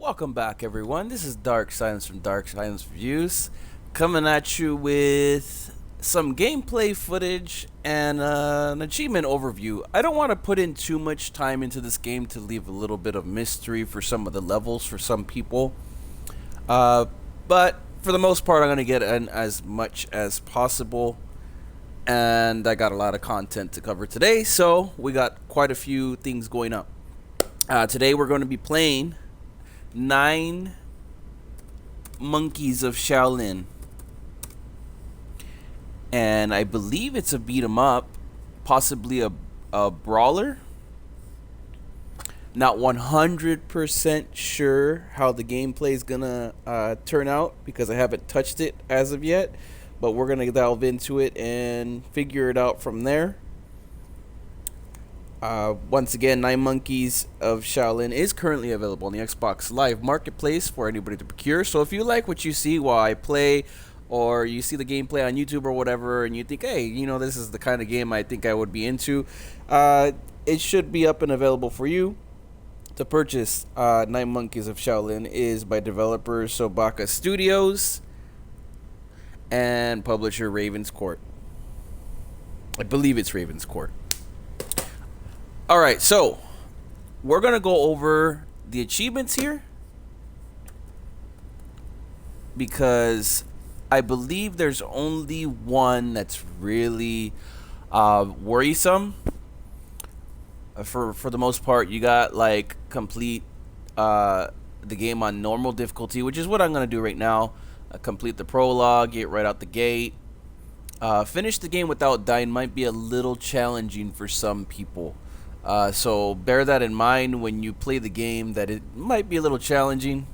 Welcome back, everyone. This is Dark Silence from Dark Silence Reviews, coming at you with some gameplay footage and an achievement overview. I don't want to put in too much time into this game to leave a little bit of mystery for some of the levels for some people. But for the most part, I'm going to get in as much as possible. And I got a lot of content to cover today, so we got quite a few things going up. Today we're going to be playing 9 Monkeys of Shaolin. And I believe it's a beat 'em up, possibly a brawler. Not 100% sure how the gameplay is gonna turn out because I haven't touched it as of yet, but we're gonna delve into it and figure it out from there. Once again, 9 Monkeys of Shaolin is currently available on the Xbox Live Marketplace for anybody to procure. So if you like what you see while I play, or you see the gameplay on YouTube or whatever, and you think, hey, you know, this is the kind of game I think I would be into, it should be up and available for you to purchase. 9 Monkeys of Shaolin is by developers Sobaka Studios and publisher Raven's Court. I believe it's Raven's Court. Alright, so we're going to go over the achievements here because I believe there's only one that's really worrisome. For the most part, you got like complete the game on normal difficulty, which is what I'm going to do right now. Complete the prologue, get right out the gate. Finish the game without dying might be a little challenging for some people. So bear that in mind when you play the game, that it might be a little challenging.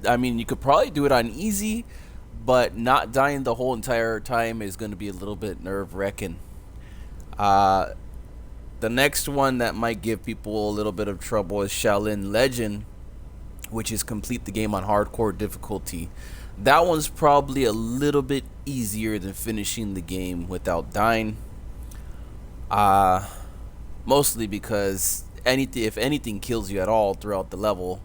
I mean, you could probably do it on easy, but not dying the whole entire time is going to be a little bit nerve-wracking. The next one that might give people a little bit of trouble is Shaolin Legend, which is complete the game on hardcore difficulty. That one's probably a little bit easier than finishing the game without dying. Mostly because if anything kills you at all throughout the level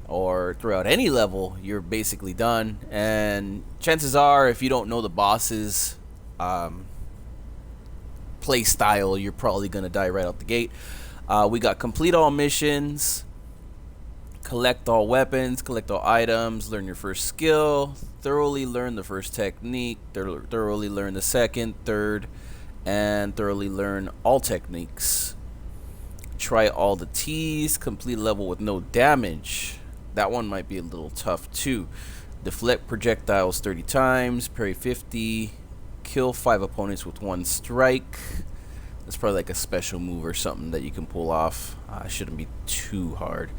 or throughout any level, you're basically done. And chances are, if you don't know the boss's play style, you're probably gonna die right out the gate. We got complete all missions, collect all weapons, collect all items, learn your first skill, thoroughly learn the first technique, thoroughly learn the second, third, and thoroughly learn all techniques. Try all the T's, complete level with no damage. That one might be a little tough too. Deflect projectiles 30 times, parry 50, kill 5 opponents with 1 strike. That's probably like a special move or something that you can pull off. Shouldn't be too hard.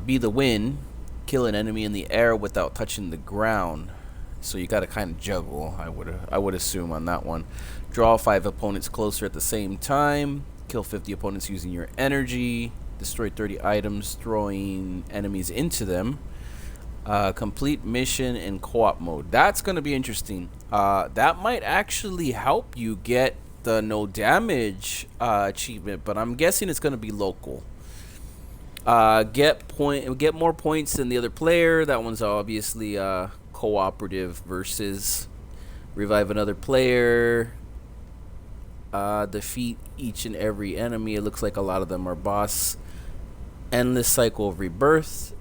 Be the wind, kill an enemy in the air without touching the ground. So you got to kind of juggle, I would assume, on that one. Draw 5 opponents closer at the same time. Kill 50 opponents using your energy. Destroy 30 items, throwing enemies into them. Complete mission in co-op mode. That's going to be interesting. That might actually help you get the no damage achievement, but I'm guessing it's going to be local. Get more points than the other player. That one's obviously cooperative versus revive another player. Defeat each and every enemy. It looks like a lot of them are boss. Endless cycle of rebirth.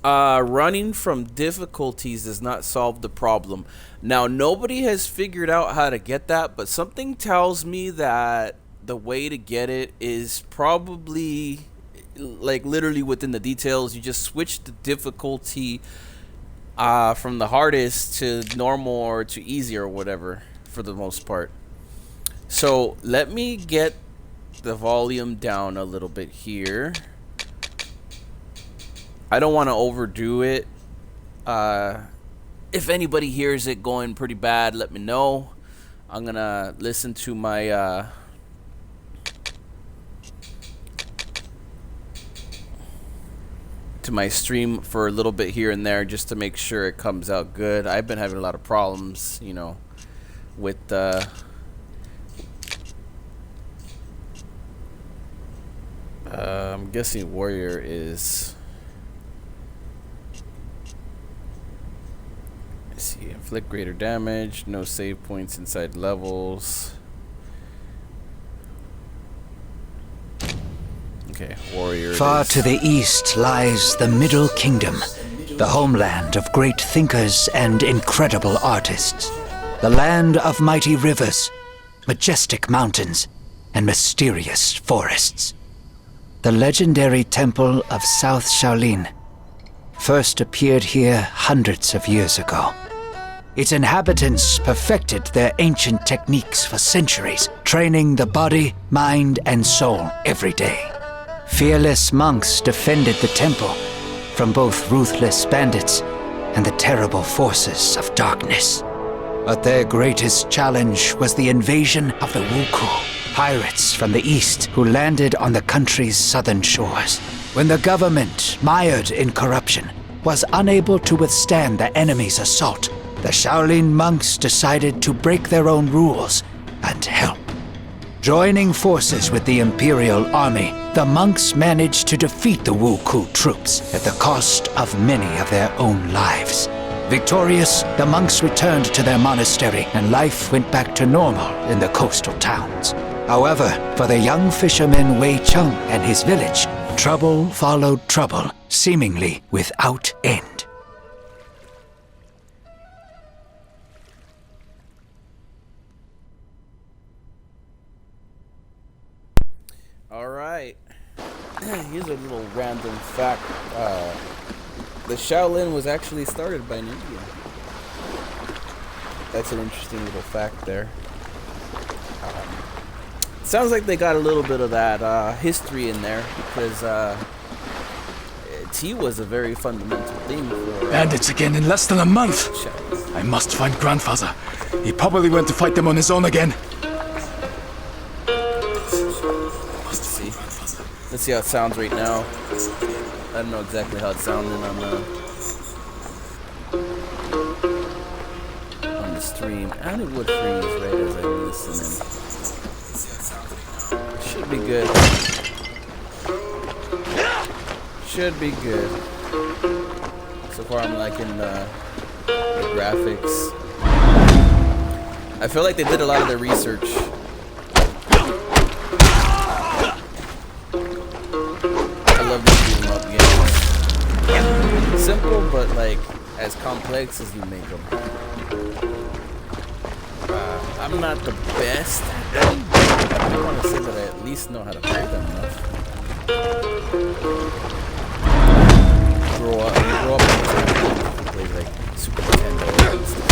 Running from difficulties does not solve the problem. Now, nobody has figured out how to get that, but something tells me that the way to get it is probably like literally within the details. You just switch the difficulty from the hardest to normal or to easy or whatever for the most part. So let me get the volume down a little bit here. I don't want to overdo it. If anybody hears it going pretty bad, let me know. I'm gonna listen to my stream for a little bit here and there just to make sure it comes out good. I've been having a lot of problems, you know, with I'm guessing Warrior is See, inflict greater damage, no save points inside levels. Okay, warrior. Far to the east lies the Middle Kingdom, the homeland of great thinkers and incredible artists. The land of mighty rivers, majestic mountains, and mysterious forests. The legendary temple of South Shaolin first appeared here hundreds of years ago. Its inhabitants perfected their ancient techniques for centuries, training the body, mind, and soul every day. Fearless monks defended the temple from both ruthless bandits and the terrible forces of darkness. But their greatest challenge was the invasion of the Wuku, pirates from the east who landed on the country's southern shores. When the government, mired in corruption, was unable to withstand the enemy's assault, the Shaolin monks decided to break their own rules and help. Joining forces with the Imperial Army, the monks managed to defeat the Wuku troops at the cost of many of their own lives. Victorious, the monks returned to their monastery and life went back to normal in the coastal towns. However, for the young fisherman Wei Cheng and his village, trouble followed trouble, seemingly without end. Alright, here's a little random fact. The Shaolin was actually started by an Indian. That's an interesting little fact there. Sounds like they got a little bit of that history in there because tea was a very fundamental thing for... Bandits again in less than a month! Shaolin. I must find grandfather. He probably went to fight them on his own again. Let's see how it sounds right now. I don't know exactly how it's sounding on the stream. And it would freeze right as I'm listening. Should be good. Should be good. So far I'm liking the graphics. I feel like they did a lot of their research. I love these beat 'em up games. Simple, but like as complex as you make them. I'm not the best at them, but I want to say that I at least know how to play them enough. Grow up and play like Super Nintendo and stuff.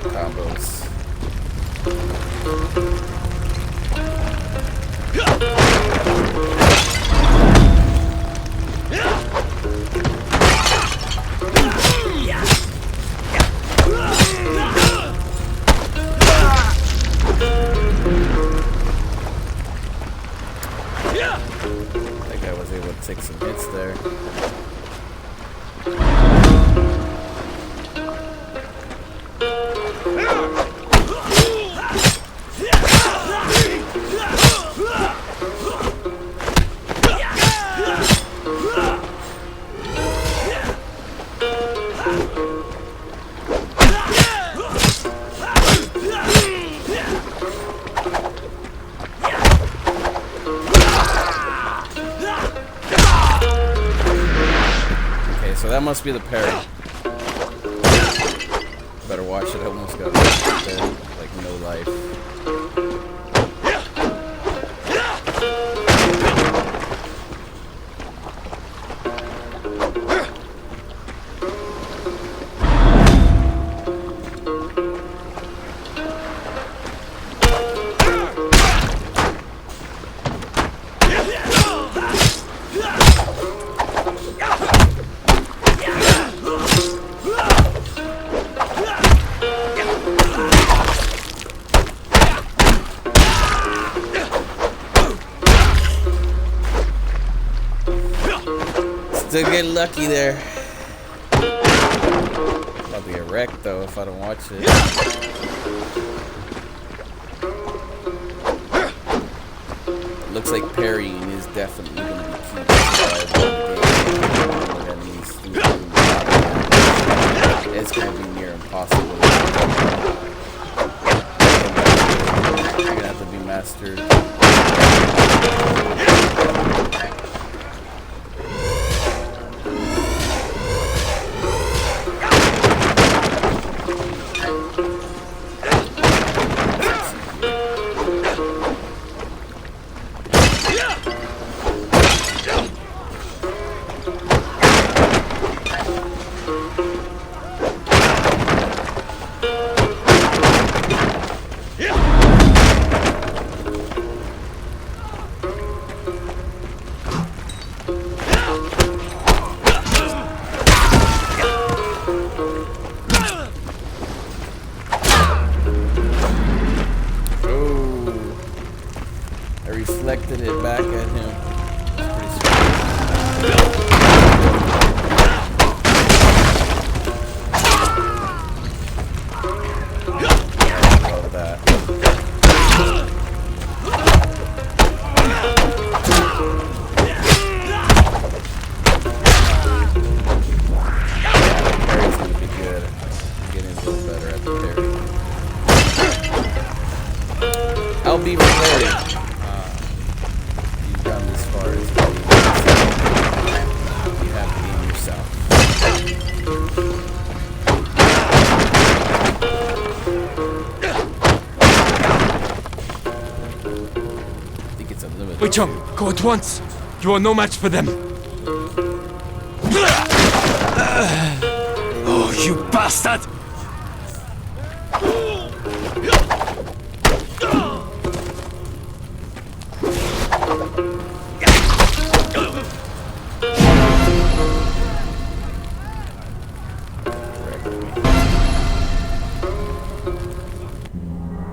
Combos. That guy was able to take some hits there. So that must be the parry. Better watch it, I almost got there, like no life. Still get lucky there. I'll be a wreck though if I don't watch it. Looks like parrying is definitely going to be key to survival. It's going to be near impossible. You're going to have to be mastered. Reflected it back at him. Parry's gonna be good. Getting a little better at the parry. I'll be parry. As far as you have to be yourself. I think it's unlimited. Wei Cheng, go at once. You are no match for them. Oh, you bastard!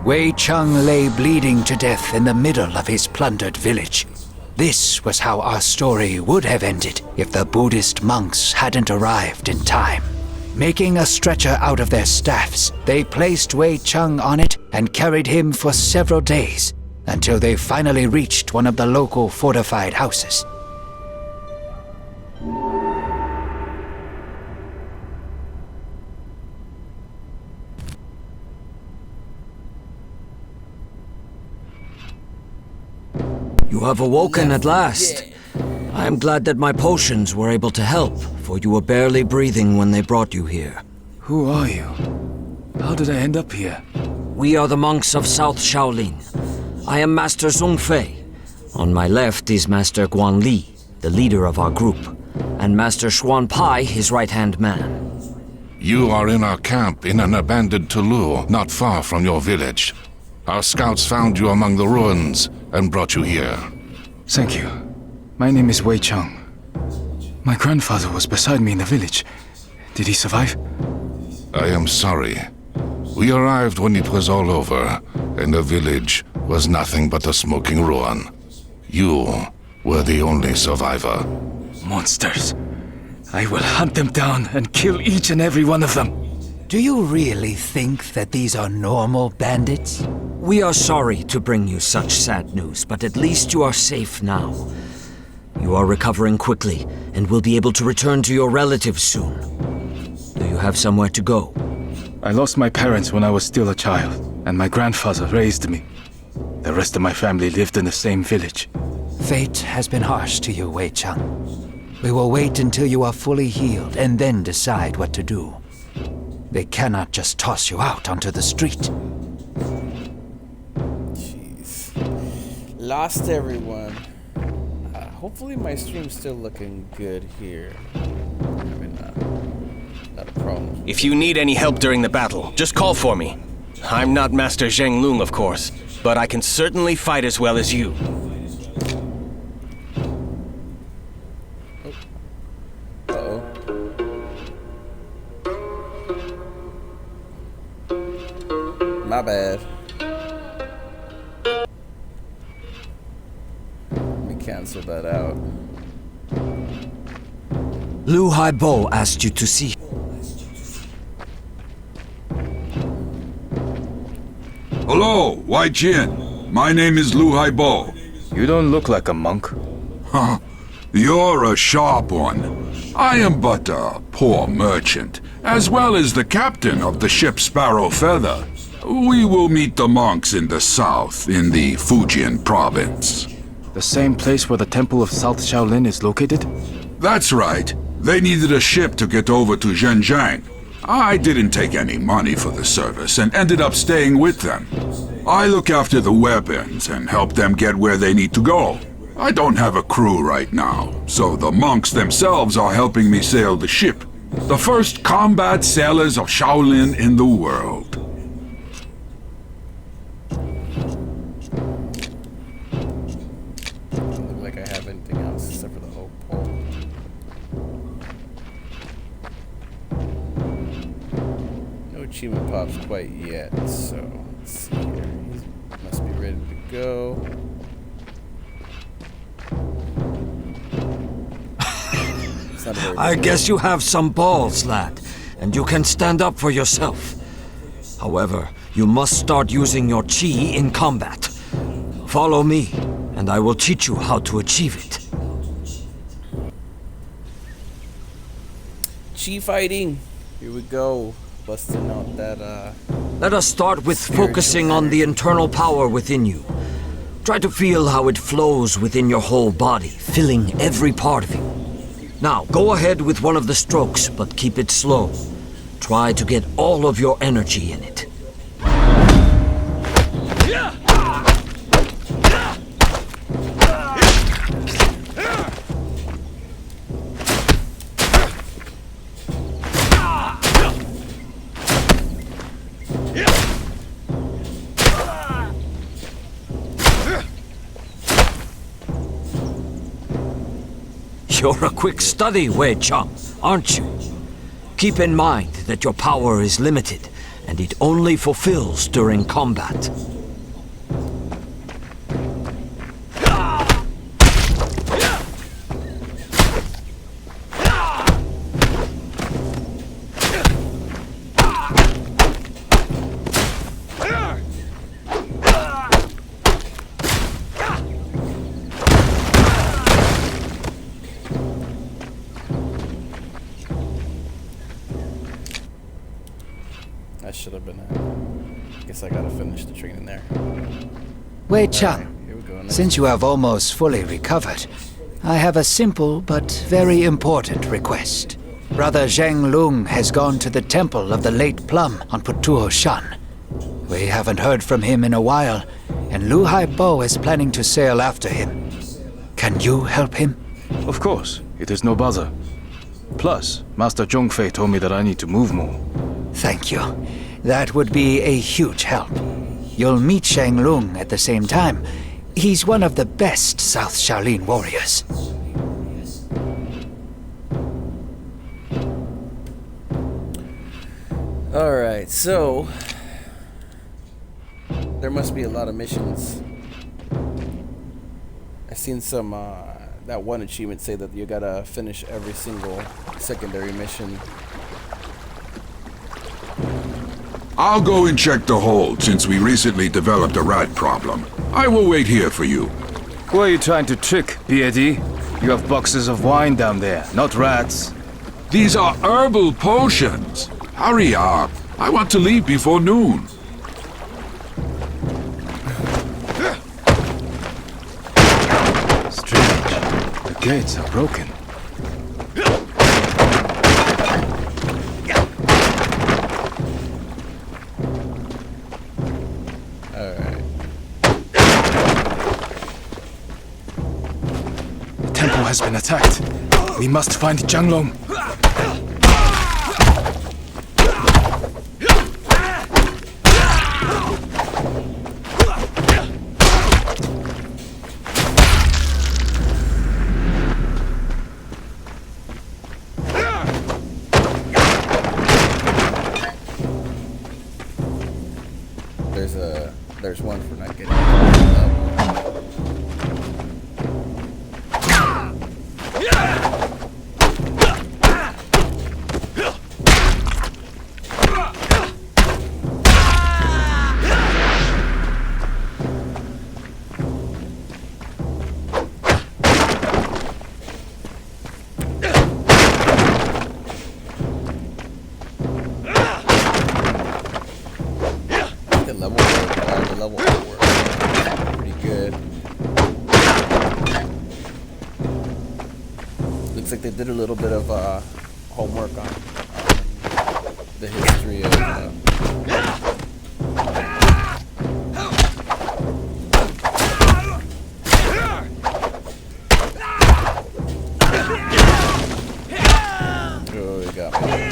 Wei Cheng lay bleeding to death in the middle of his plundered village. This was how our story would have ended if the Buddhist monks hadn't arrived in time. Making a stretcher out of their staffs, they placed Wei Cheng on it and carried him for several days, until they finally reached one of the local fortified houses. You have awoken at last. I am glad that my potions were able to help, for you were barely breathing when they brought you here. Who are you? How did I end up here? We are the monks of South Shaolin. I am Master Zhongfei. On my left is Master Guan Li, the leader of our group, and Master Xuan Pai, his right-hand man. You are in our camp in an abandoned Tulu, not far from your village. Our scouts found you among the ruins and brought you here. Thank you. My name is Wei Cheng. My grandfather was beside me in the village. Did he survive? I am sorry. We arrived when it was all over, and the village was nothing but a smoking ruin. You were the only survivor. Monsters. I will hunt them down and kill each and every one of them. Do you really think that these are normal bandits? We are sorry to bring you such sad news, but at least you are safe now. You are recovering quickly, and will be able to return to your relatives soon. Do you have somewhere to go? I lost my parents when I was still a child, and my grandfather raised me. The rest of my family lived in the same village. Fate has been harsh to you, Wei Cheng. We will wait until you are fully healed and then decide what to do. They cannot just toss you out onto the street. Jeez. Lost everyone. Hopefully my stream's still looking good here. Not a problem. If you need any help during the battle, just call for me. I'm not Master Zheng Lung, of course, but I can certainly fight as well as you. Uh-oh. My bad. Let me cancel that out. Lu Haibo asked you to see. Hello, Wai Qian. My name is Lu Haibo. You don't look like a monk. Huh. You're a sharp one. I am but a poor merchant, as well as the captain of the ship Sparrow Feather. We will meet the monks in the south, in the Fujian province. The same place where the Temple of South Shaolin is located? That's right. They needed a ship to get over to Zhenjiang. I didn't take any money for the service and ended up staying with them. I look after the weapons and help them get where they need to go. I don't have a crew right now, so the monks themselves are helping me sail the ship. The first combat sailors of Shaolin in the world. Doesn't look like I have anything else except for the oak pole. No achievement pops quite yet, so let's see here. He must be ready to go. I guess you have some balls, lad, and you can stand up for yourself. However, you must start using your chi in combat. Follow me, and I will teach you how to achieve it. Chi fighting! Here we go. Busting out that, Let us start with focusing on the internal power within you. Try to feel how it flows within your whole body, filling every part of you. Now, go ahead with one of the strokes, but keep it slow. Try to get all of your energy in it. You're a quick study, Wei Chang, aren't you? Keep in mind that your power is limited, and it only fulfills during combat. that should have been it. Guess I gotta finish the training there. Wei Chang, Alright, here we go. Next. since you have almost fully recovered, I have a simple but very important request. Brother Zheng Lung has gone to the temple of the Late Plum on Putuo Shan. We haven't heard from him in a while, and Lu Haibo is planning to sail after him. Can you help him? Of course, it is no bother. Plus, Master Zhongfei told me that I need to move more. Thank you. That would be a huge help. You'll meet Zheng Lung at the same time. He's one of the best South Shaolin warriors. Alright, so there must be a lot of missions. I've seen some that one achievement say that you gotta finish every single secondary mission. I'll go and check the hold since we recently developed a rat problem. I will wait here for you. Who are you trying to trick, B.A.D.? You have boxes of wine down there, not rats. These are herbal potions. Hurry up. I want to leave before noon. Strange. The gates are broken. Alright. The temple has been attacked. We must find Zhanglong. There's one for not getting up. level work. The level work. Pretty good. Looks like they did a little bit of homework on the history of. Oh, he got me.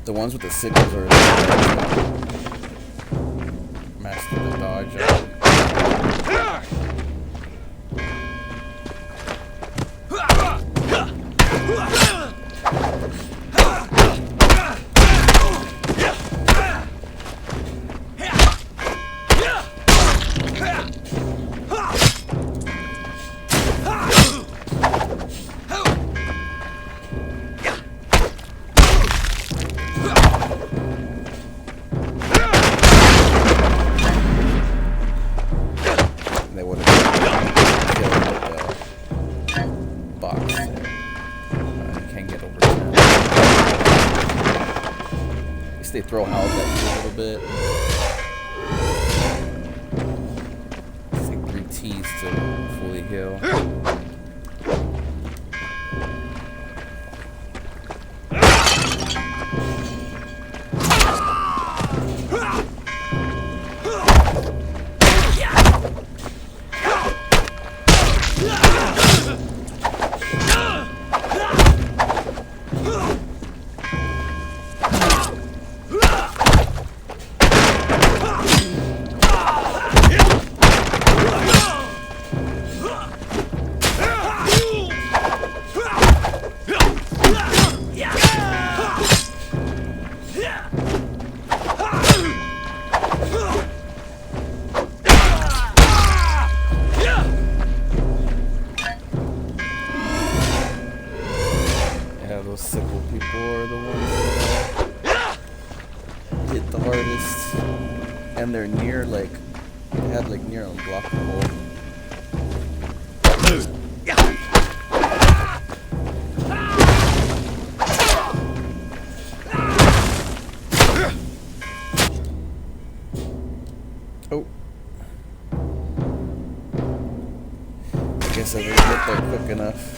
The ones with the sickles are master the dodge. They throw health at you a little bit. It's like 3 T's to fully heal. Those sickle people are the ones that hit the hardest, and they're near, like, they have like near unblockable. Oh, I guess I didn't get there quick enough.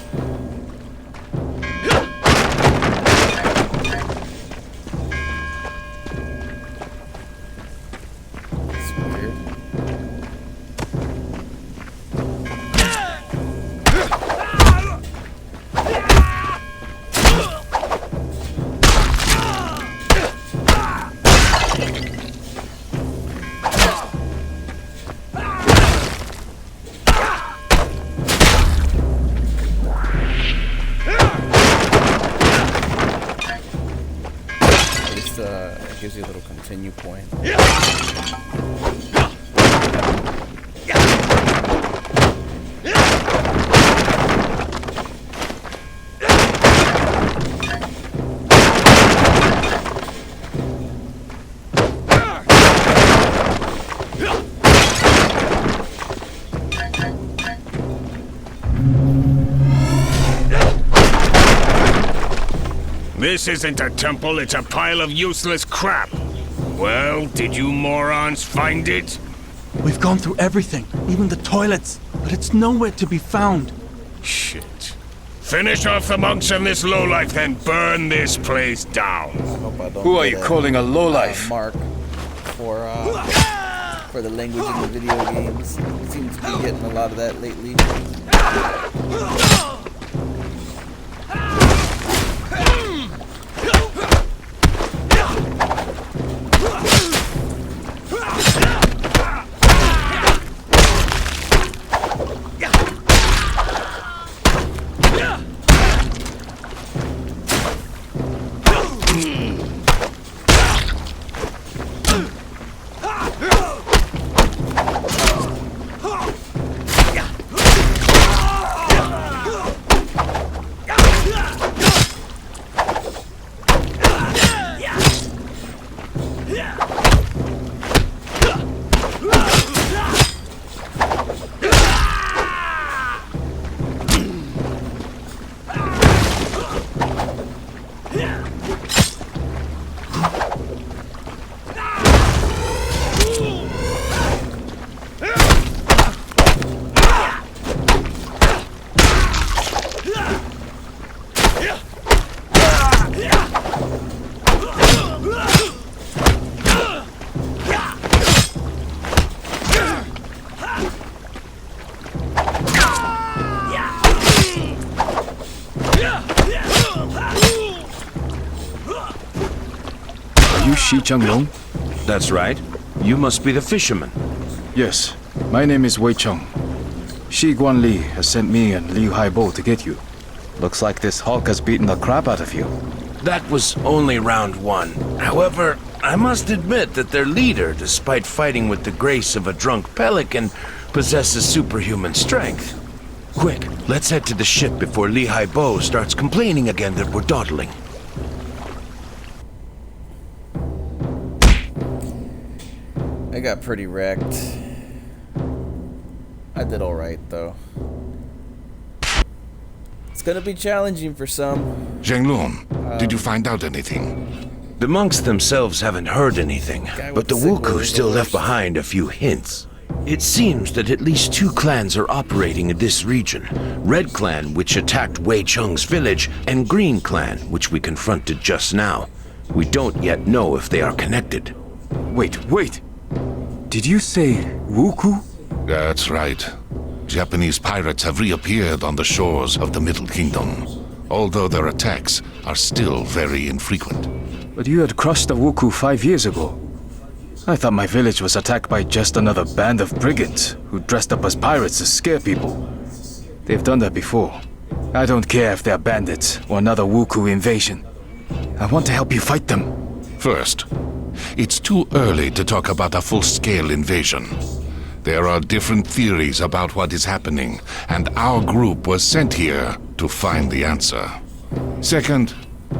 Gives you a little continue point. This isn't a temple, it's a pile of useless crap. Well, did you morons find it? We've gone through everything, even the toilets, but it's nowhere to be found. Shit. Finish off the monks and this lowlife, then burn this place down. Who are you calling a lowlife? Mark for the language in the video games. Seems to be getting a lot of that lately. Long? That's right. You must be the fisherman. Yes, my name is Wei Cheng. Shi Guan Li has sent me and Liu Haibo to get you. Looks like this Hulk has beaten the crap out of you. That was only round one. However, I must admit that their leader, despite fighting with the grace of a drunk pelican, possesses superhuman strength. Quick, let's head to the ship before Li Haibo starts complaining again that we're dawdling. I got pretty wrecked. I did alright though. It's gonna be challenging for some. Zhenglong, did you find out anything? The monks themselves haven't heard anything, but the Wuku still left behind a few hints. It seems that at least two clans are operating in this region. Red Clan, which attacked Wei Cheng's village, and Green Clan, which we confronted just now. We don't yet know if they are connected. Wait. Did you say Wuku? That's right. Japanese pirates have reappeared on the shores of the Middle Kingdom, although their attacks are still very infrequent. But you had crushed the Wuku 5 years ago. I thought my village was attacked by just another band of brigands who dressed up as pirates to scare people. They've done that before. I don't care if they're bandits or another Wuku invasion. I want to help you fight them. First, it's too early to talk about a full-scale invasion. There are different theories about what is happening, and our group was sent here to find the answer. Second,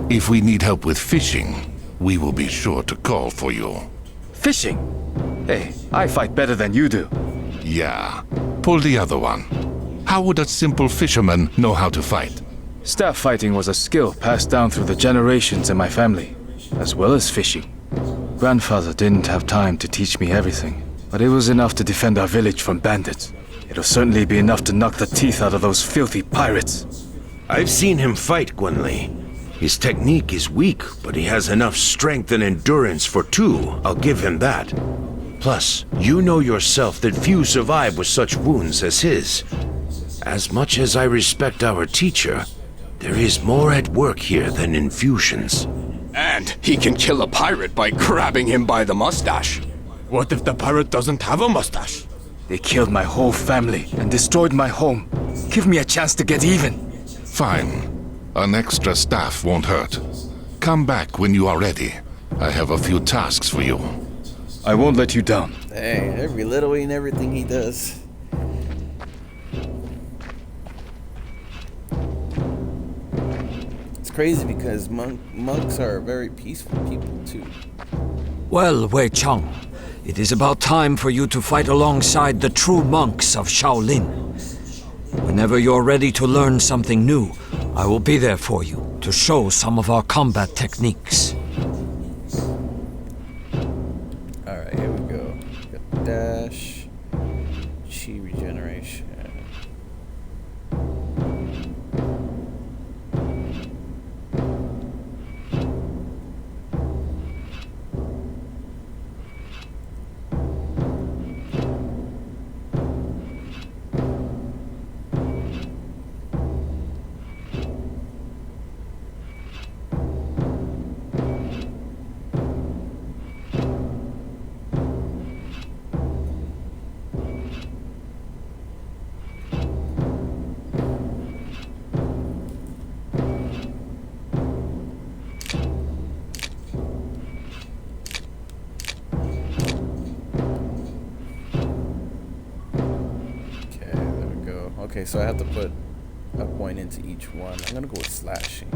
if we need help with fishing, we will be sure to call for you. Fishing? Hey, I fight better than you do. Yeah, pull the other one. How would a simple fisherman know how to fight? Staff fighting was a skill passed down through the generations in my family, as well as fishing. Grandfather didn't have time to teach me everything, but it was enough to defend our village from bandits. It'll certainly be enough to knock the teeth out of those filthy pirates. I've seen him fight, Guan Li. His technique is weak, but he has enough strength and endurance for two, I'll give him that. Plus, you know yourself that few survive with such wounds as his. As much as I respect our teacher, there is more at work here than infusions. And he can kill a pirate by grabbing him by the mustache. What if the pirate doesn't have a mustache? They killed my whole family and destroyed my home. Give me a chance to get even. Fine. An extra staff won't hurt. Come back when you are ready. I have a few tasks for you. I won't let you down. Dang, they're belittling everything he does. It's crazy because monks are very peaceful people too. Well, Wei Cheng, it is about time for you to fight alongside the true monks of Shaolin. Whenever you're ready to learn something new, I will be there for you to show some of our combat techniques. Alright, here we go. Got dash, chi regeneration. Okay, so I have to put a point into each one. I'm gonna go with slashing.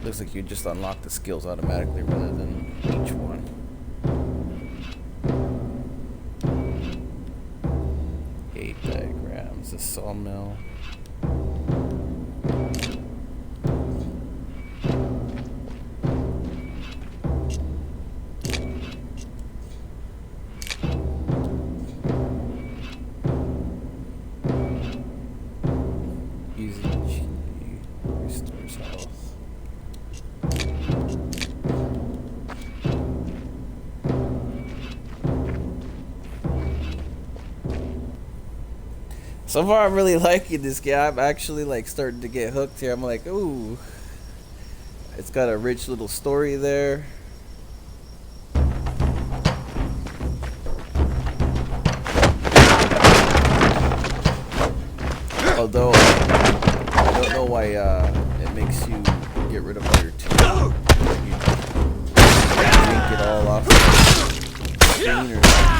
Looks like you just unlock the skills automatically rather than each one. Eight diagrams, a sawmill. So far, I'm really liking this game. I'm actually like starting to get hooked here. I'm like, ooh, it's got a rich little story there. Although I don't know why it makes you get rid of all your teeth. You drink it all off the screen or something.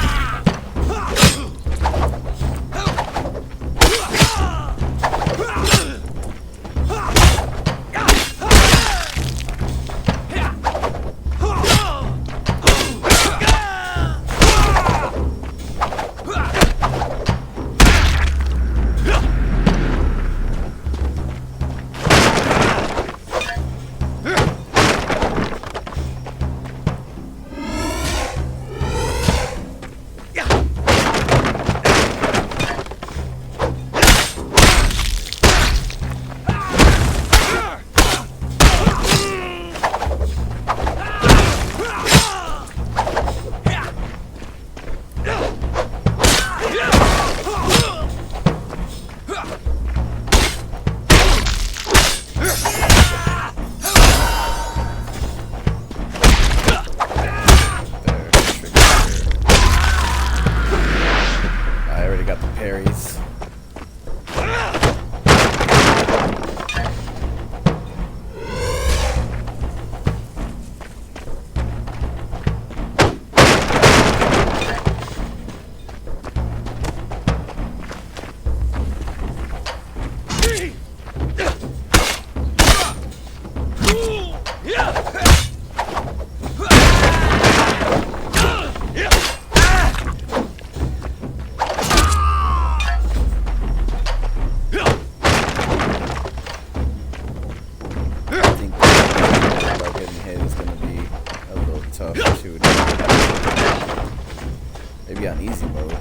Maybe on easy mode.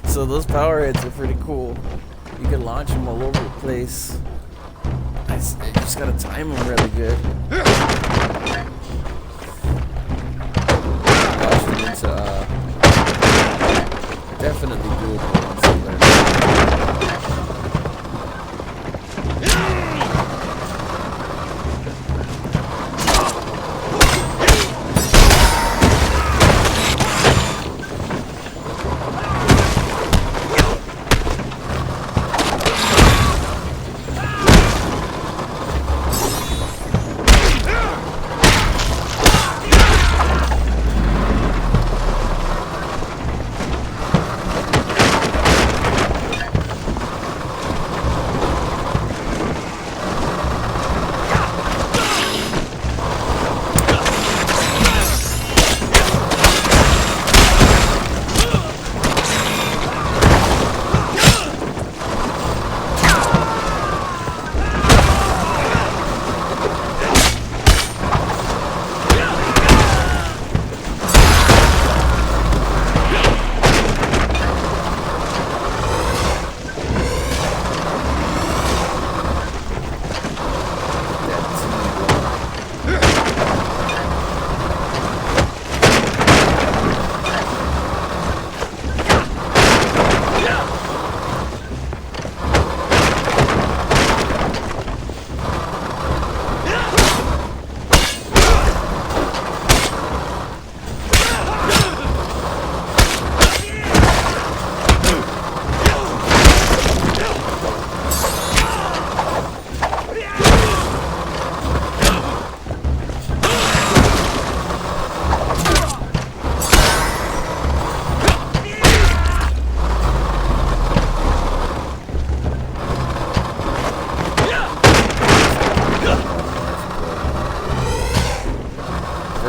So those power hits are pretty cool. You can launch them all over the place. I just gotta time them really good. Launch them into definitely doable once you learn.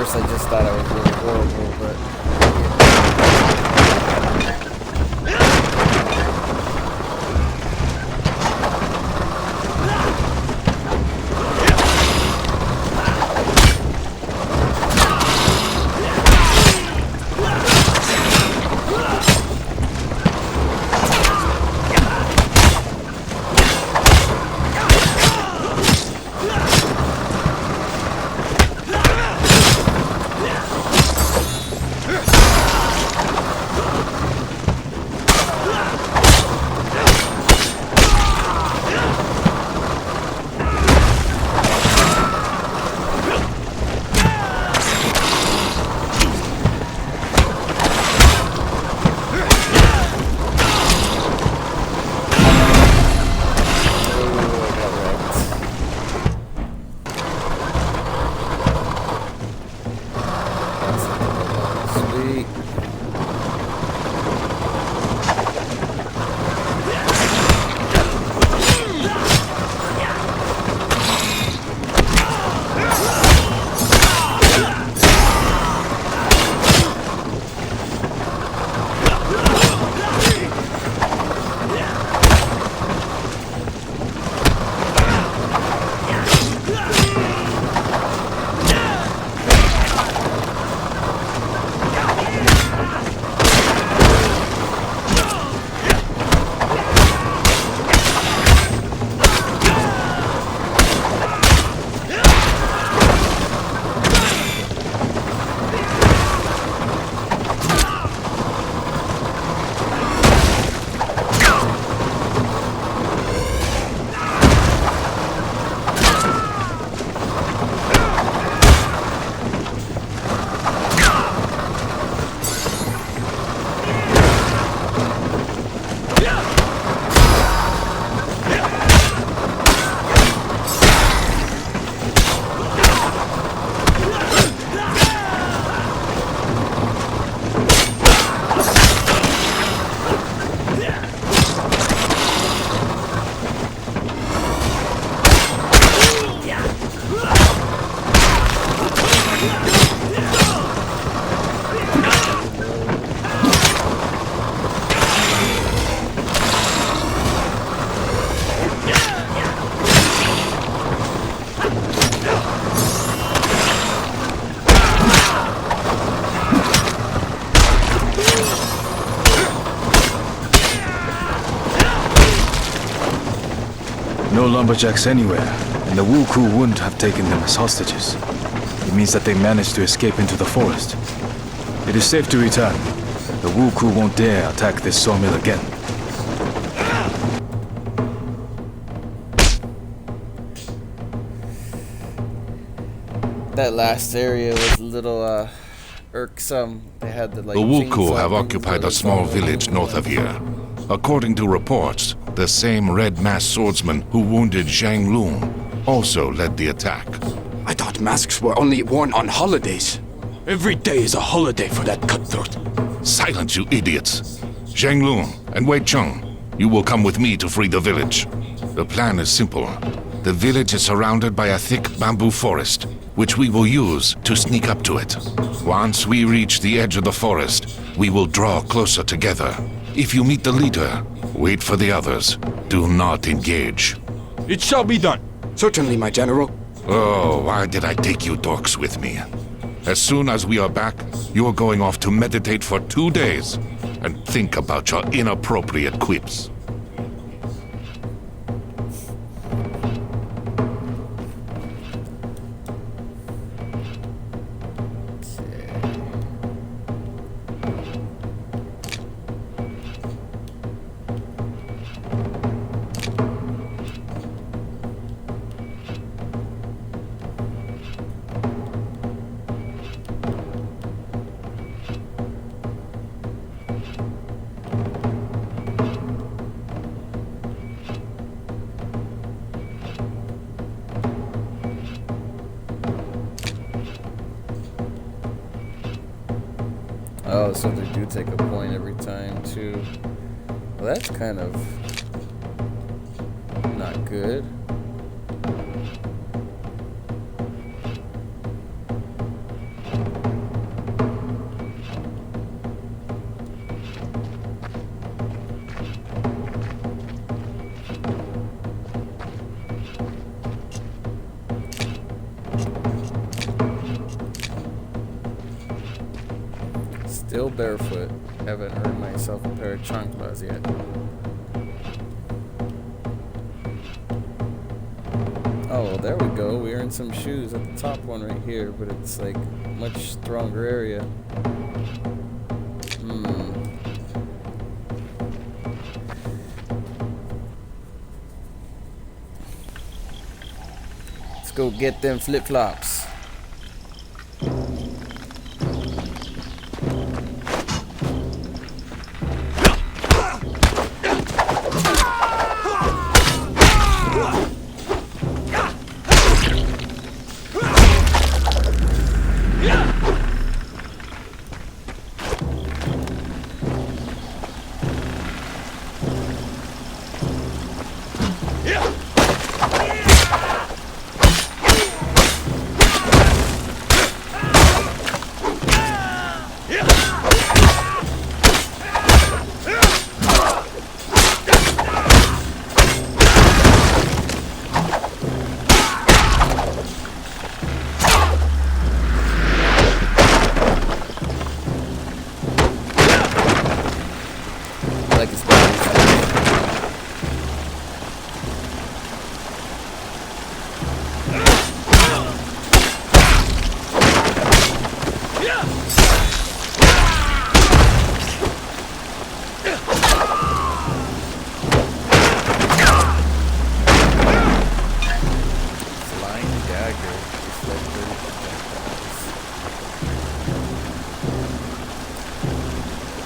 first I just thought I was really horrible, but No lumberjacks anywhere, and the Wuku wouldn't have taken them as hostages. It means that they managed to escape into the forest. It is safe to return. The Wuku won't dare attack this sawmill again. that last area was a little irksome. They had the like. The Wuku have occupied a small village north of here. According to reports, the same red-masked swordsman who wounded Zhang Lung also led the attack. I thought masks were only worn on holidays. Every day is a holiday for that cutthroat. Silence, you idiots! Zhang Lung and Wei Cheng, you will come with me to free the village. The plan is simple. The village is surrounded by a thick bamboo forest, which we will use to sneak up to it. Once we reach the edge of the forest, we will draw closer together. If you meet the leader, wait for the others. Do not engage. It shall be done. Certainly, my general. Oh, why did I take you dorks with me? As soon as we are back, you are going off to meditate for 2 days and think about your inappropriate quips. Oh, so they do take a point every time, too. Well, that's kind of not good. Still barefoot. Haven't earned myself a pair of chanclas yet. Oh, well, there we go. We earned some shoes at the top one right here, but it's like much stronger area. Let's go get them flip-flops.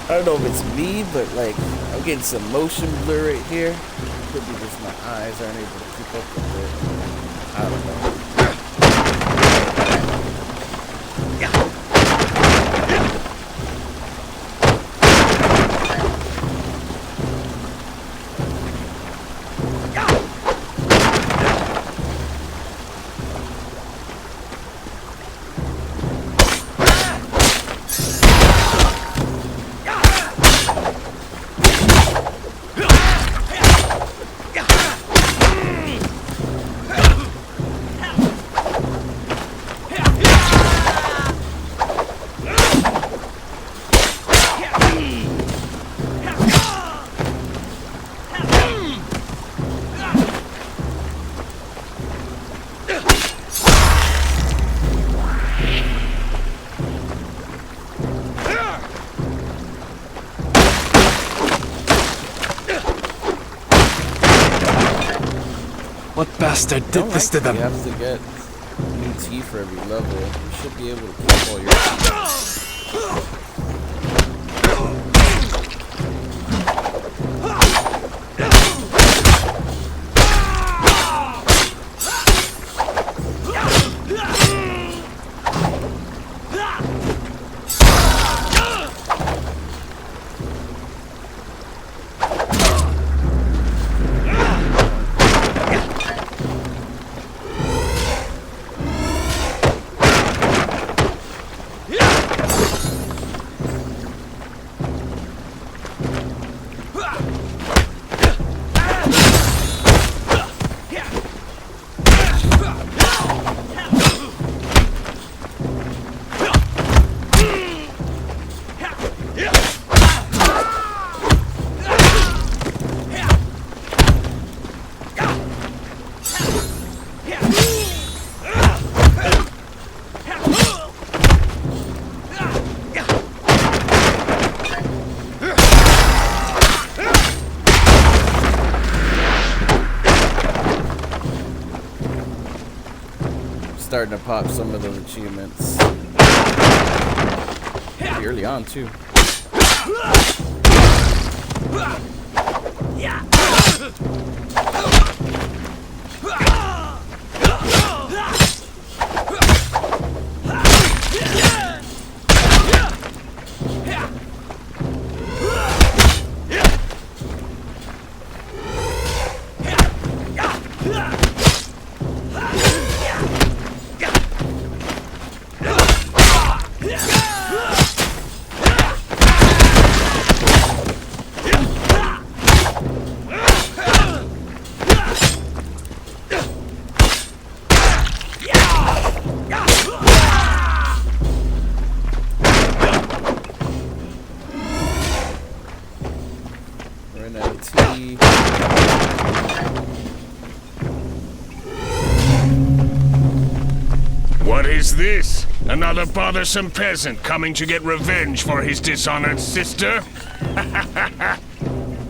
I don't know if it's me, but like I'm getting some motion blur right here. Could be just my eyes aren't able to keep up with it. I don't know. What bastard did this to them? You have to get new tea for every level. You should be able to keep all your tea. Starting to pop some of those achievements pretty early on too. is this? Another bothersome peasant coming to get revenge for his dishonored sister?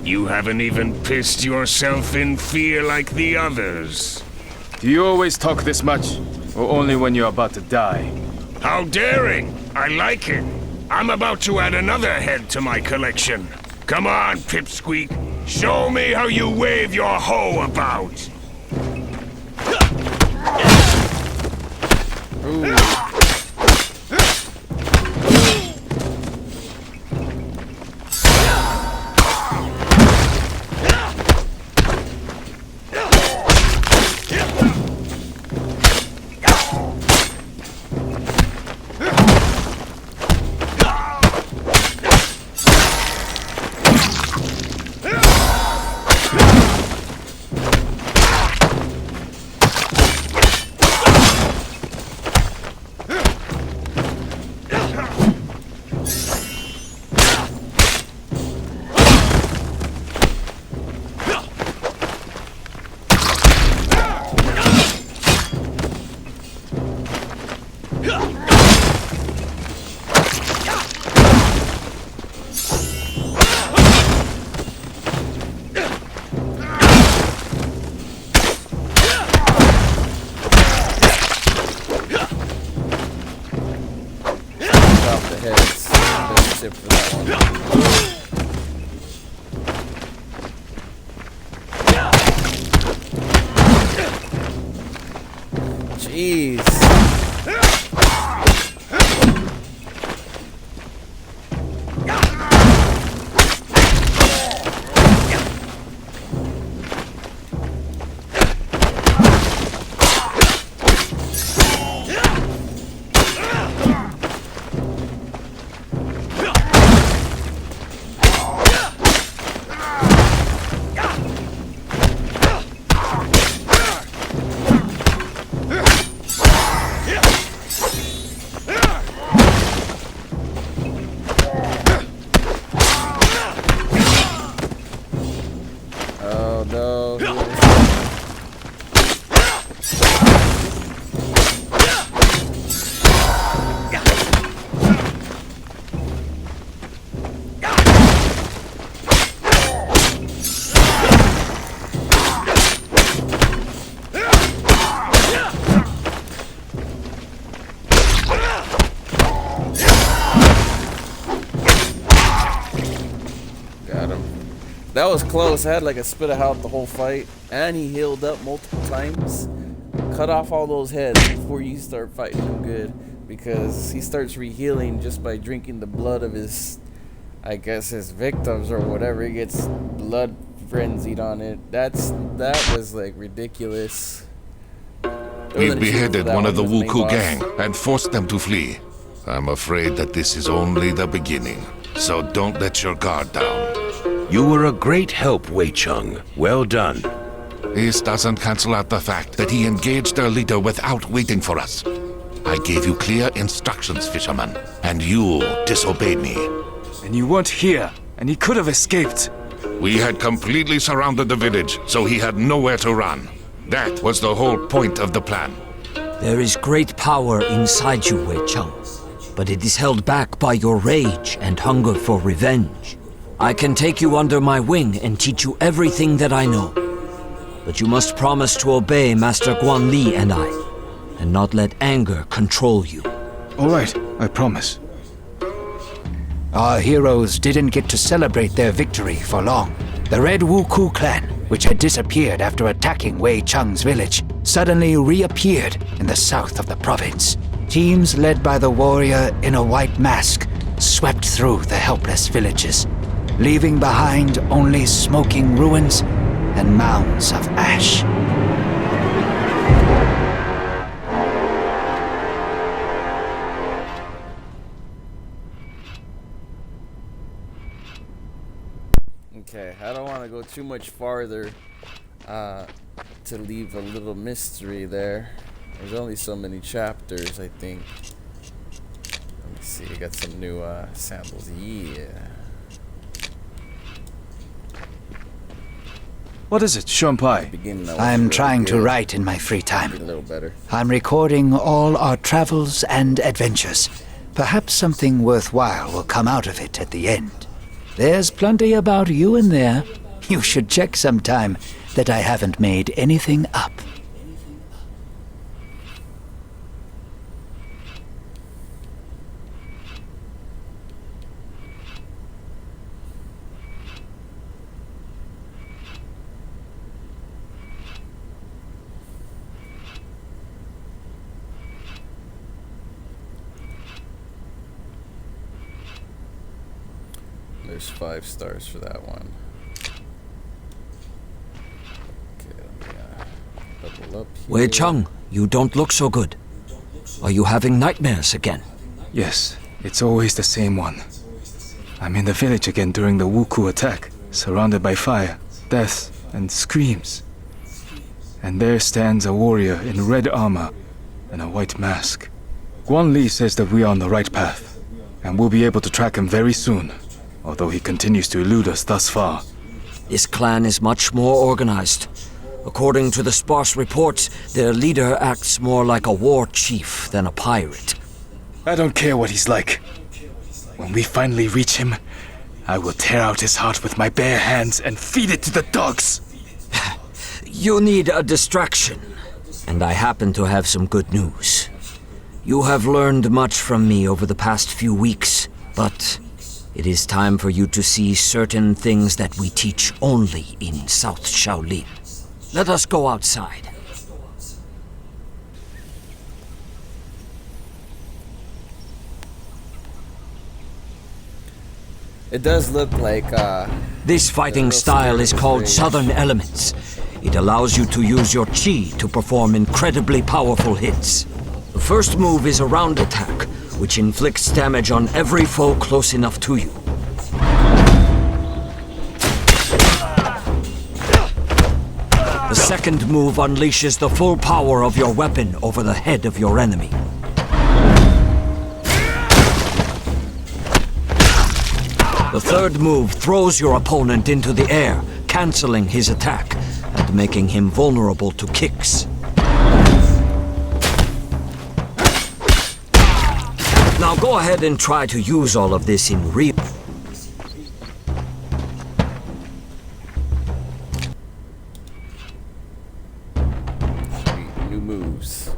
You haven't even pissed yourself in fear like the others. Do you always talk this much? Or only when you're about to die? How daring! I like it. I'm about to add another head to my collection. Come on, Pipsqueak. Show me how you wave your hoe about. Jeez. That was close. I had like a spit of health the whole fight, and he healed up multiple times. Cut off all those heads before you start fighting him good, because he starts rehealing just by drinking the blood of his, I guess, his victims or whatever. He gets blood frenzied on it. That was like ridiculous. We've beheaded one of the Wuku gang and forced them to flee. I'm afraid that this is only the beginning, so don't let your guard down. You were a great help, Wei Chung. Well done. This doesn't cancel out the fact that he engaged their leader without waiting for us. I gave you clear instructions, fisherman, and you disobeyed me. And you weren't here, and he could have escaped. We had completely surrounded the village, so he had nowhere to run. That was the whole point of the plan. There is great power inside you, Wei Chung, but it is held back by your rage and hunger for revenge. I can take you under my wing and teach you everything that I know. But you must promise to obey Master Guan Li and I, and not let anger control you. All right, I promise. Our heroes didn't get to celebrate their victory for long. The Red Wuku clan, which had disappeared after attacking Wei Chung's village, suddenly reappeared in the south of the province. Teams led by the warrior in a white mask swept through the helpless villages, leaving behind only smoking ruins and mounds of ash. Okay, I don't want to go too much farther to leave a little mystery there. There's only so many chapters, I think. Let me see, I got some new samples. Yeah. What is it, Shunpai? I'm trying to write in my free time. A little better. I'm recording all our travels and adventures. Perhaps something worthwhile will come out of it at the end. There's plenty about you in there. You should check sometime that I haven't made anything up. There's 5 stars for that one. Okay, let me double up here. Wei Cheng, you don't look so good. Are you having nightmares again? Yes, it's always the same one. I'm in the village again during the Wuku attack, surrounded by fire, death, and screams. And there stands a warrior in red armor and a white mask. Guan Li says that we are on the right path, and we'll be able to track him very soon, although he continues to elude us thus far. This clan is much more organized. According to the sparse reports, their leader acts more like a war chief than a pirate. I don't care what he's like. When we finally reach him, I will tear out his heart with my bare hands and feed it to the dogs. You need a distraction, and I happen to have some good news. You have learned much from me over the past few weeks, but it is time for you to see certain things that we teach only in South Shaolin. Let us go outside. It does look like This fighting style is called Southern Elements. It allows you to use your chi to perform incredibly powerful hits. The first move is a round attack, which inflicts damage on every foe close enough to you. The second move unleashes the full power of your weapon over the head of your enemy. The third move throws your opponent into the air, canceling his attack and making him vulnerable to kicks. Now go ahead and try to use all of this in real... new moves.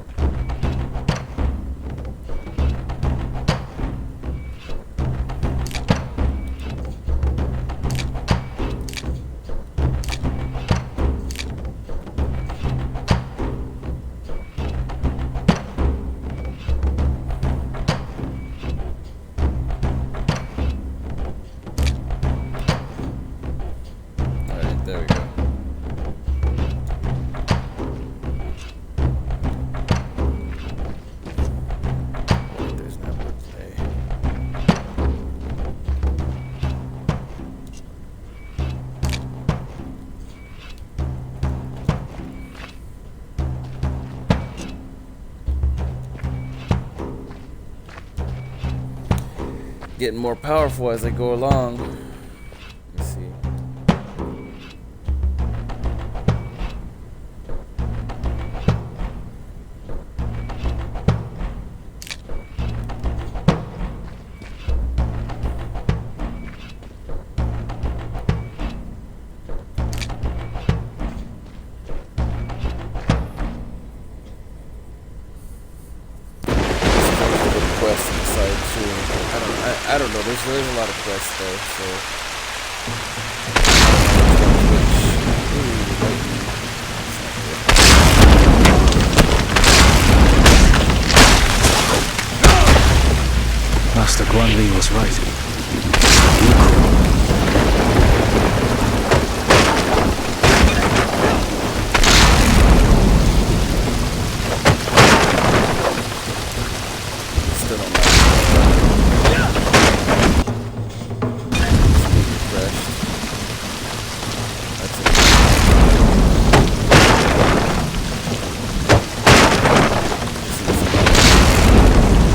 Alright, there we go. There's no play. Getting more powerful as I go along. Let's see. Quests inside too. I don't know. There's a lot of quests though. So. Master Guan Li was right. Still don't know. Refreshed. That's it.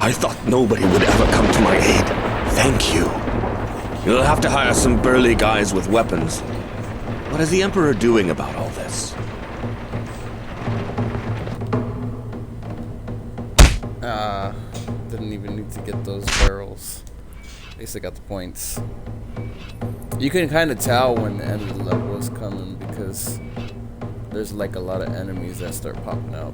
I thought nobody would ever come to my aid. Thank you. You'll have to hire some burly guys with weapons. What is the Emperor doing about all this? Didn't even need to get those barrels. At least I got the points. You can kind of tell when the end of the level is coming because there's like a lot of enemies that start popping out.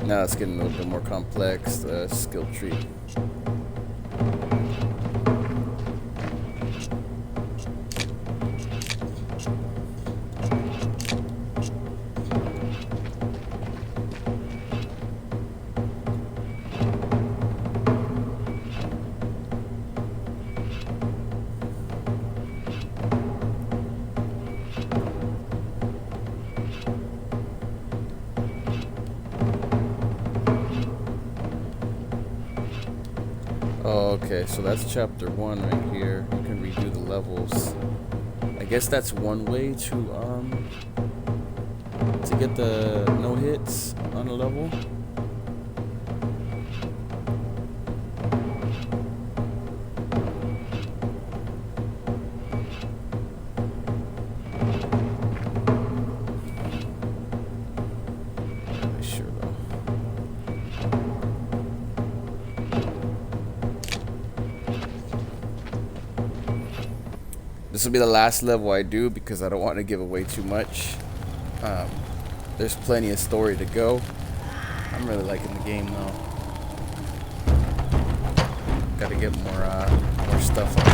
Now it's getting a little bit more complex, the skill tree. Okay, so that's chapter 1 right here. You can redo the levels. I guess that's one way to get the no hits on a level. This will be the last level I do because I don't want to give away too much. There's plenty of story to go. I'm really liking the game though. Got to get more stuff on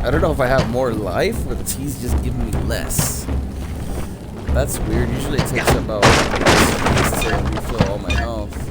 I don't know if I have more life or the tea's just giving me less. That's weird. Usually it takes about teas to refill all my health.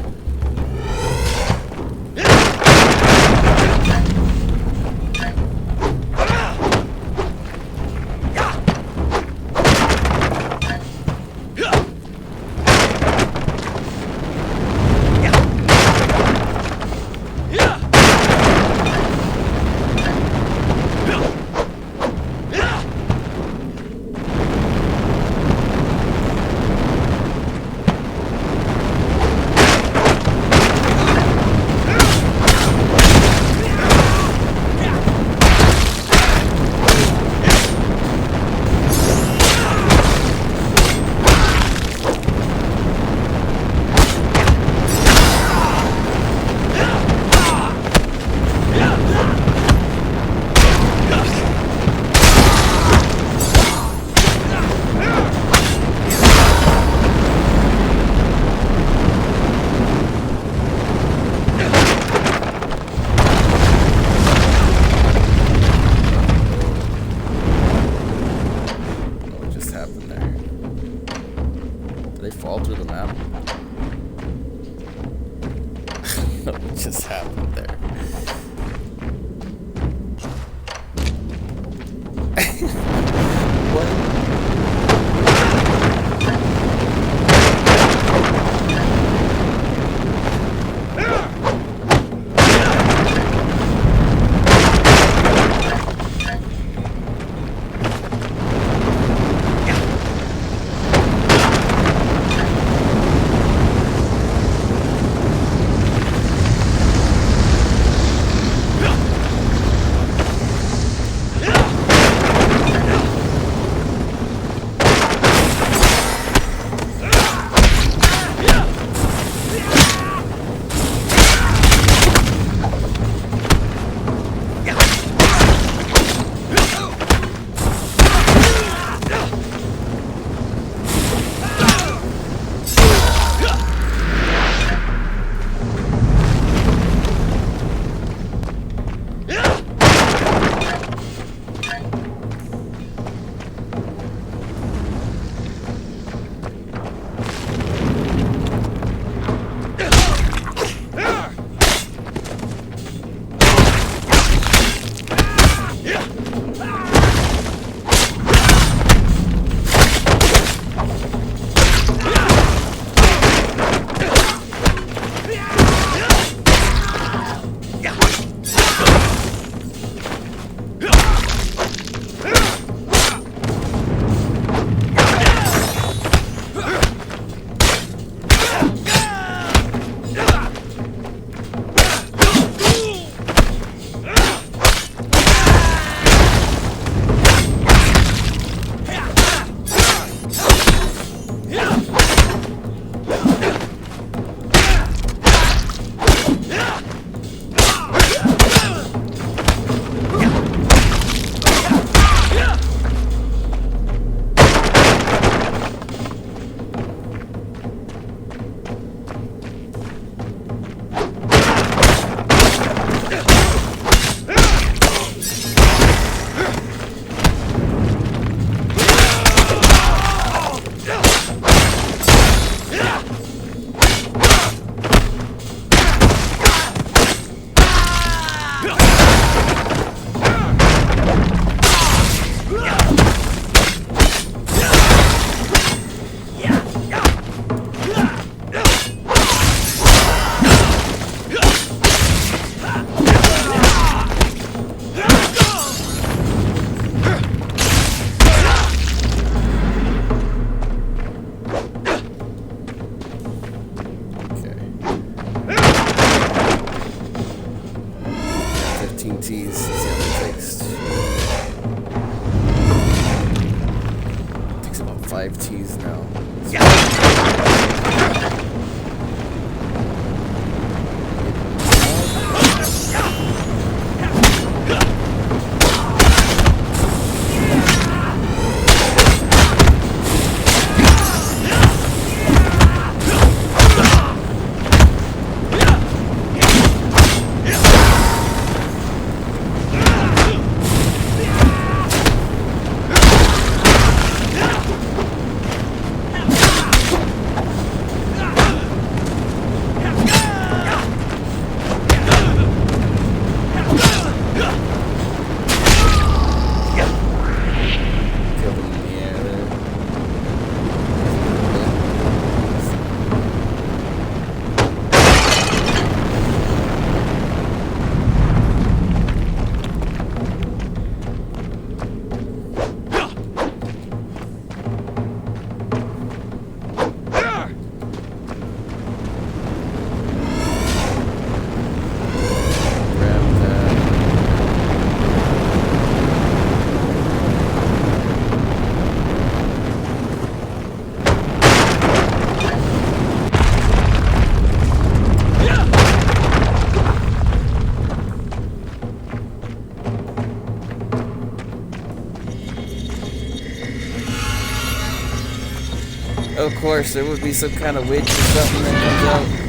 Of course, there would be some kind of witch or something that comes out.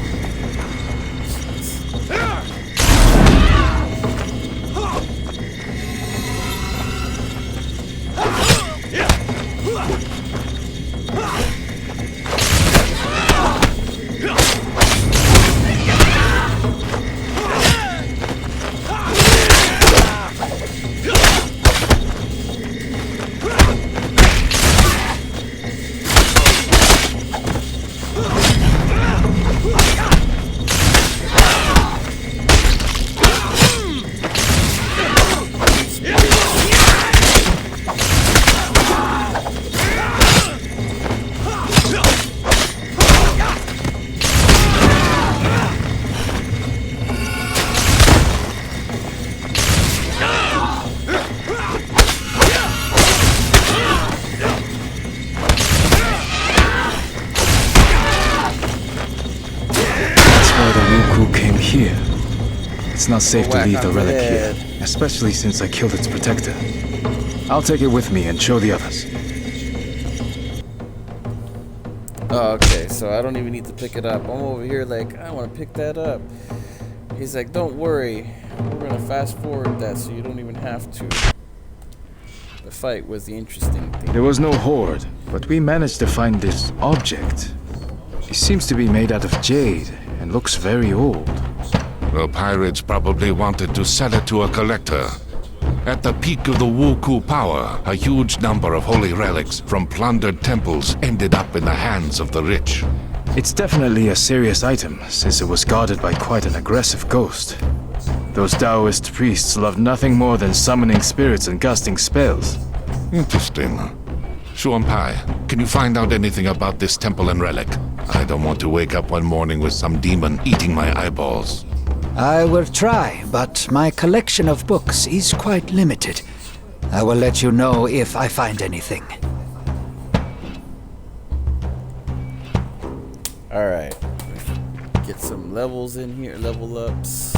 It's not safe to leave the relic here, especially since I killed its protector. I'll take it with me and show the others. Oh, okay, so I don't even need to pick it up. I'm over here like, I want to pick that up. He's like, don't worry, we're gonna fast forward that so you don't even have to. The fight was the interesting thing. There was no horde, but we managed to find this object. It seems to be made out of jade and looks very old. The pirates probably wanted to sell it to a collector. At the peak of the Wuku power, a huge number of holy relics from plundered temples ended up in the hands of the rich. It's definitely a serious item, since it was guarded by quite an aggressive ghost. Those Taoist priests love nothing more than summoning spirits and casting spells. Interesting. Shuanpai, can you find out anything about this temple and relic? I don't want to wake up one morning with some demon eating my eyeballs. I will try, but my collection of books is quite limited. I will let you know if I find anything. Alright. Get some levels in here, level ups.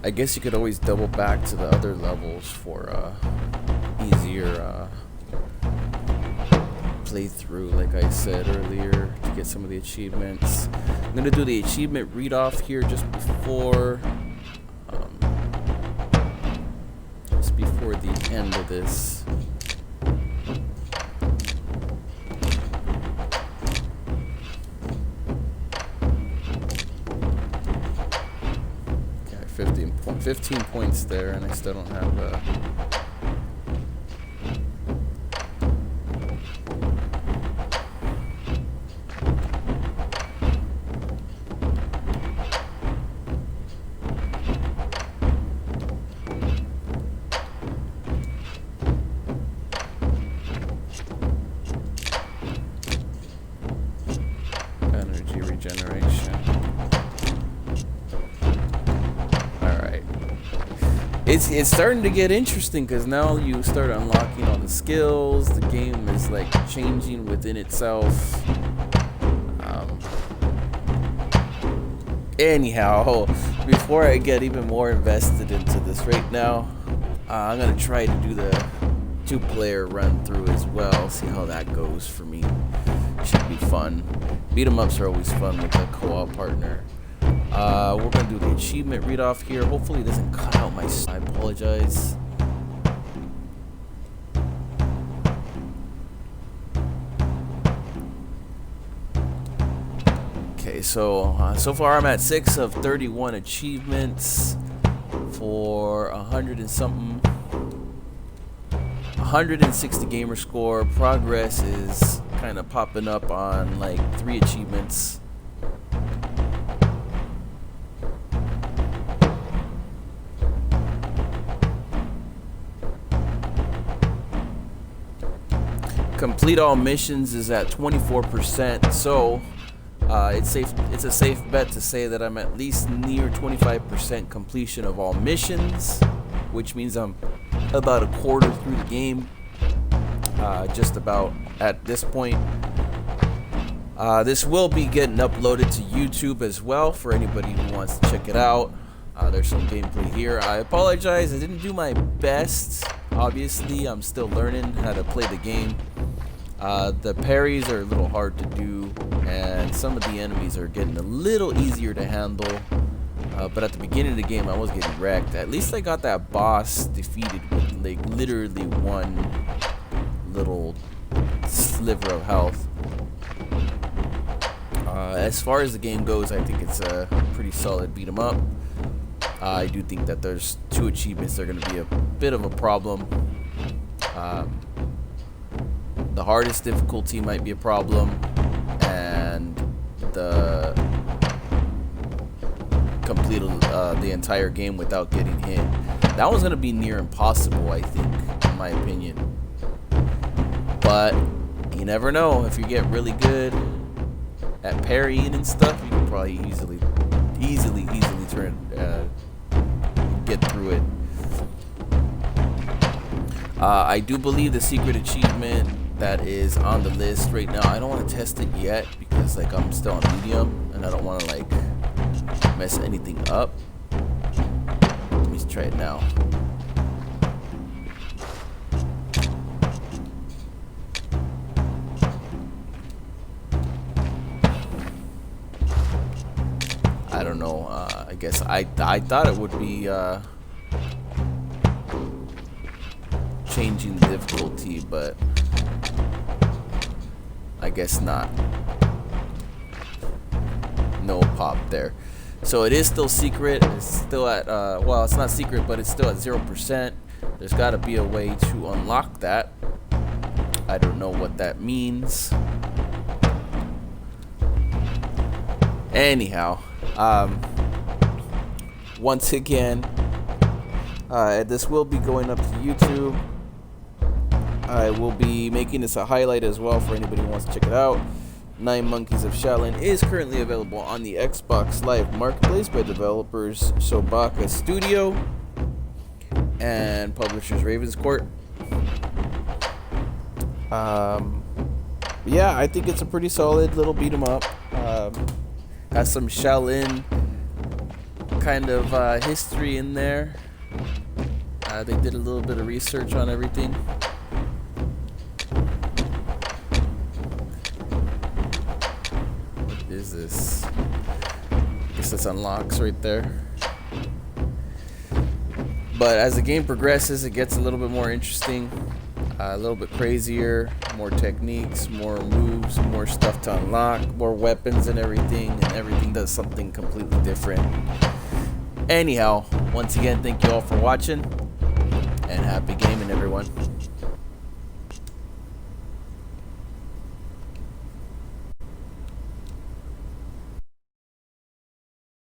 I guess you could always double back to the other levels for easier playthrough, like I said earlier, to get some of the achievements. I'm gonna do the achievement read off here just before the end of this. Okay, 15 points there, and I still don't have energy regeneration. Alright. It's starting to get interesting because now you start unlocking all the skills. The game is like changing within itself. Anyhow, before I get even more invested into this right now, I'm gonna try to do the 2-player run through as well. See how that goes for me. Should be fun. Beat 'em ups are always fun with a co-op partner. We're gonna do the achievement read off here. Hopefully it doesn't cut out my. I apologize. Okay, so far I'm at 6 of 31 achievements for 100 and something. 160 gamer score. Progress is kind of popping up on like 3 achievements. Complete all missions is at 24%, so It's a safe bet to say that I'm at least near 25% completion of all missions, which means I'm about a quarter through the game, just about at this point. This will be getting uploaded to YouTube as well for anybody who wants to check it out. There's some gameplay here. I apologize, I didn't do my best. Obviously, I'm still learning how to play the game. The parries are a little hard to do, and some of the enemies are getting a little easier to handle. But at the beginning of the game, I was getting wrecked. At least I got that boss defeated with like literally one little sliver of health. As far as the game goes, I think it's a pretty solid beat 'em up. I do think that there's 2 achievements that are going to be a bit of a problem. The hardest difficulty might be a problem, and the complete the entire game without getting hit. That was going to be near impossible, I think, in my opinion. But you never know. If you get really good at parrying and stuff, you can probably easily turn get through it. I do believe the secret achievement that is on the list right now, I don't want to test it yet because like I'm still on medium and I don't want to like mess anything up. Let me try it now. I don't know. I guess I thought it would be changing the difficulty, but I guess not. No pop there. So it is still secret. It's still at well, it's not secret, but it's still at 0%. There's got to be a way to unlock that. I don't know what that means. Anyhow, once again, this will be going up to YouTube. I will be making this a highlight as well for anybody who wants to check it out. 9 Monkeys of Shaolin is currently available on the Xbox Live Marketplace by developers Sobaka Studio and publishers Raven's Court. Yeah, I think it's a pretty solid little beat 'em up. Has some Shaolin kind of history in there. They did a little bit of research on everything. What is this? I guess this unlocks right there. But as the game progresses, it gets a little bit more interesting, a little bit crazier, more techniques, more moves, more stuff to unlock, more weapons and everything does something completely different. Anyhow, once again, thank you all for watching, and happy gaming, everyone.